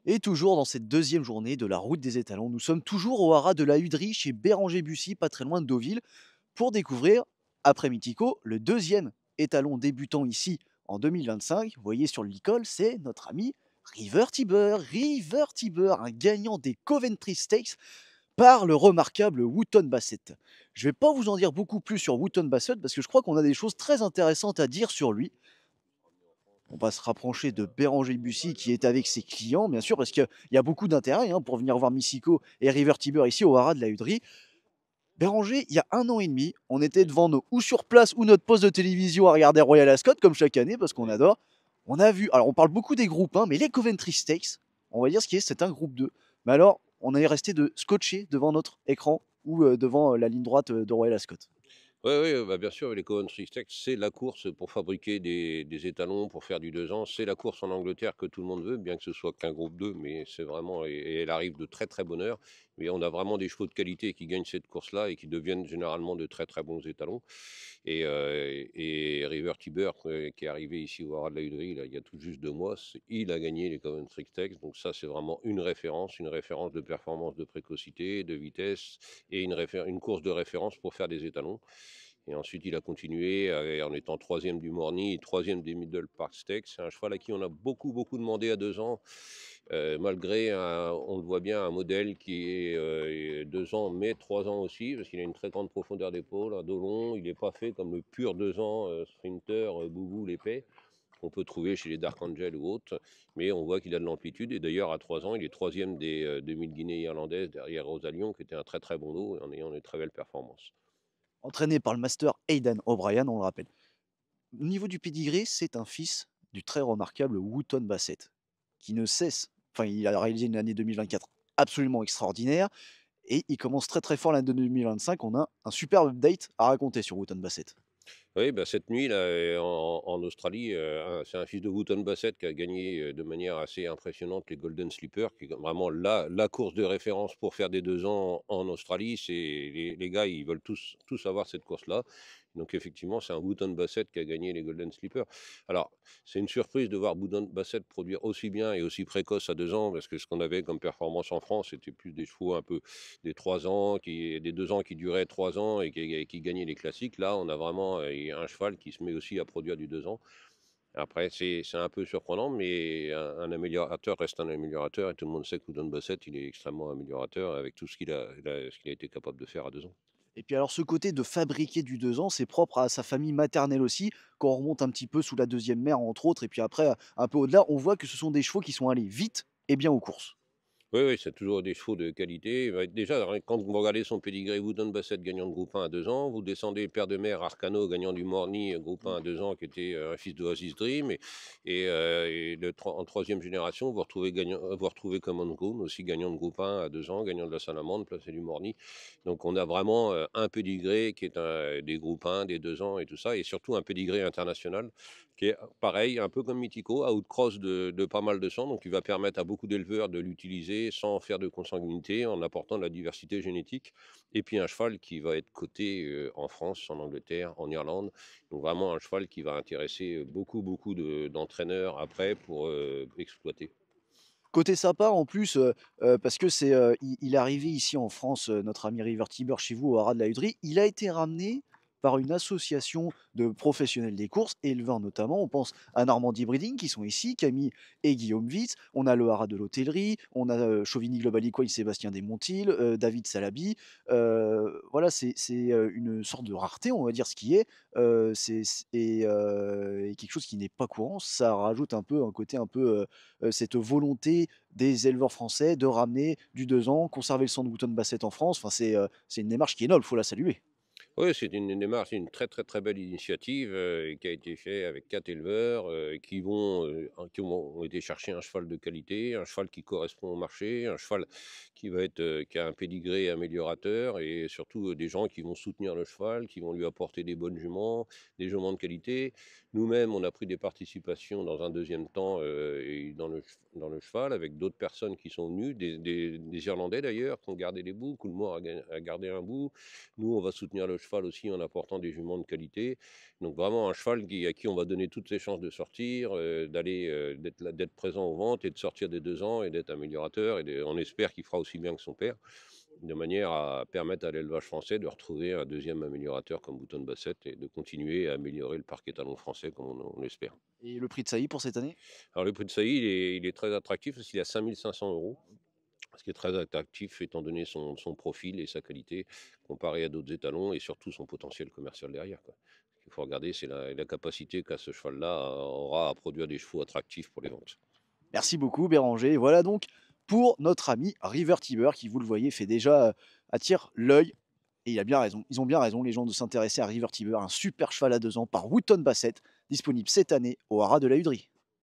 Et toujours dans cette deuxième journée de la route des étalons, nous sommes toujours au haras de la Huderie chez Béranger-Bussy, pas très loin de Deauville, pour découvrir, après Mythico, le deuxième étalon débutant ici en 2025. Vous voyez sur le licol, c'est notre ami River Tiber. River Tiber, un gagnant des Coventry Stakes par le remarquable Wotton Bassett. Je ne vais pas vous en dire beaucoup plus sur Wotton Bassett parce que je crois qu'on a des choses très intéressantes à dire sur lui. On va se rapprocher de Béranger Bussy qui est avec ses clients, bien sûr, parce qu'il y a beaucoup d'intérêt pour venir voir Mystico et River Tiber ici au Haras de la Huderie. Béranger, il y a un an et demi, on était devant nos ou sur place ou notre poste de télévision à regarder Royal Ascot, comme chaque année, parce qu'on adore. On a vu, alors on parle beaucoup des groupes 1, mais les Coventry Stakes, on va dire ce qui est, c'est un groupe 2. Mais alors, on est resté de scotché devant notre écran ou devant la ligne droite de Royal Ascot. Oui, oui, bah, bien sûr, les Coventry Stakes, c'est la course pour fabriquer des étalons, pour faire du 2 ans. C'est la course en Angleterre que tout le monde veut, bien que ce soit qu'un groupe 2, mais c'est vraiment, et elle arrive de très très bonne heure. Mais on a vraiment des chevaux de qualité qui gagnent cette course-là et qui deviennent généralement de très très bons étalons. Et River Tiber, qui est arrivé ici au Haras de la Huderie, là, il y a tout juste 2 mois, il a gagné les Coventry Stakes. Donc ça, c'est vraiment une référence de performance, de précocité, de vitesse, et une course de référence pour faire des étalons. Et ensuite, il a continué en étant troisième du Morny et troisième des Middle Park Stakes. C'est un cheval à qui on a beaucoup, beaucoup demandé à 2 ans, malgré, on le voit bien, un modèle qui est 2 ans, mais 3 ans aussi, parce qu'il a une très grande profondeur d'épaule, un dos long. Il n'est pas fait comme le pur 2 ans sprinter, boubou, l'épais, qu'on peut trouver chez les Dark Angel ou autres. Mais on voit qu'il a de l'amplitude. Et d'ailleurs, à 3 ans, il est troisième des 2000 Guinées irlandaises derrière Rosalion, qui était un très, très bon dos, en ayant une très belle performance. Entraîné par le master Aidan O'Brien, on le rappelle. Au niveau du pédigré, c'est un fils du très remarquable Wotton Bassett, qui ne cesse, enfin il a réalisé une année 2024 absolument extraordinaire, et il commence très très fort l'année 2025. On a un superbe update à raconter sur Wotton Bassett. Oui, bah, cette nuit là, en Australie, c'est un fils de Wotton Bassett qui a gagné, de manière assez impressionnante, les Golden Slipper, qui est comme vraiment la course de référence pour faire des 2 ans en Australie. C'est les gars, ils veulent tous avoir cette course-là. Donc effectivement, c'est un Wotton Bassett qui a gagné les Golden Slipper. Alors, c'est une surprise de voir Wotton Bassett produire aussi bien et aussi précoce à 2 ans, parce que ce qu'on avait comme performance en France, c'était plus des chevaux un peu des 3 ans, des 2 ans qui duraient 3 ans et qui gagnaient les classiques. Là, on a vraiment un cheval qui se met aussi à produire du 2 ans. Après, c'est un peu surprenant, mais un améliorateur reste un améliorateur, et tout le monde sait que Woodon Bassett, il est extrêmement améliorateur avec tout ce qu'il a été capable de faire à 2 ans. Et puis alors ce côté de fabriquer du 2 ans, c'est propre à sa famille maternelle aussi, quand on remonte un petit peu sous la deuxième mère entre autres, et puis après un peu au-delà, on voit que ce sont des chevaux qui sont allés vite et bien aux courses. Oui, oui, c'est toujours des chevaux de qualité. Bah, déjà, quand vous regardez son pédigré, Woodon Bassett gagnant de groupe 1 à 2 ans, vous descendez père de mère Arcano gagnant du Morny, groupe 1 à 2 ans, qui était un fils d'Oasis Dream. En troisième génération, vous retrouvez Common Groom, aussi gagnant de groupe 1 à 2 ans, gagnant de la Salamande, placé du Morny. Donc on a vraiment un pédigré qui est des groupes 1, des 2 ans et tout ça, et surtout un pédigré international qui est pareil, un peu comme Mythico, à outcross de pas mal de sang, donc il va permettre à beaucoup d'éleveurs de l'utiliser sans faire de consanguinité, en apportant de la diversité génétique. Et puis un cheval qui va être coté en France, en Angleterre, en Irlande. Donc vraiment un cheval qui va intéresser beaucoup, beaucoup d'entraîneurs après pour exploiter. Côté sympa en plus, parce que il est arrivé ici en France, notre ami River Tiber chez vous au haras de la Huderie, il a été ramené par une association de professionnels des courses, éleveurs notamment. On pense à Normandie Breeding qui sont ici, Camille et Guillaume Witz. On a le haras de l'hôtellerie, on a, Chauvigny Global Equine, Sébastien Desmontil, David Salabi. Voilà, une sorte de rareté, on va dire ce qui est, et quelque chose qui n'est pas courant. Ça rajoute un peu un côté un peu, cette volonté des éleveurs français de ramener du 2 ans, conserver le sang de Wootton Bassett en France. Enfin, c'est une démarche qui est noble, il faut la saluer. Oui, c'est une démarche, une très, très, très belle initiative, qui a été faite avec 4 éleveurs, qui ont été chercher un cheval de qualité, un cheval qui correspond au marché, un cheval qui a un pédigré améliorateur, et surtout, des gens qui vont soutenir le cheval, qui vont lui apporter des bonnes juments, des juments de qualité. Nous-mêmes, on a pris des participations dans un deuxième temps, et dans le cheval avec d'autres personnes qui sont venues, des Irlandais d'ailleurs, qui ont gardé des bouts. Coolmore a gardé un bout. Nous, on va soutenir le cheval aussi en apportant des juments de qualité. Donc vraiment un cheval à qui on va donner toutes les chances de sortir, d'être présent aux ventes et de sortir des 2 ans et d'être améliorateur on espère qu'il fera aussi bien que son père, de manière à permettre à l'élevage français de retrouver un deuxième améliorateur comme Bouton Bassett et de continuer à améliorer le parc étalon français comme on l'espère. Et le prix de Sailly pour cette année? Alors le prix de Sailly, il est très attractif parce qu'il est à 5 500 €, ce qui est très attractif étant donné son profil et sa qualité comparé à d'autres étalons et surtout son potentiel commercial derrière, quoi. Ce qu'il faut regarder, c'est la capacité qu'a ce cheval-là aura à produire des chevaux attractifs pour les ventes. Merci beaucoup Béranger. Voilà donc pour notre ami River Tiber qui, vous le voyez, fait déjà attire l'œil. Et il a bien raison. Ils ont bien raison, les gens, de s'intéresser à River Tiber, un super cheval à 2 ans par Wootton Bassett, disponible cette année au haras de la Huderie.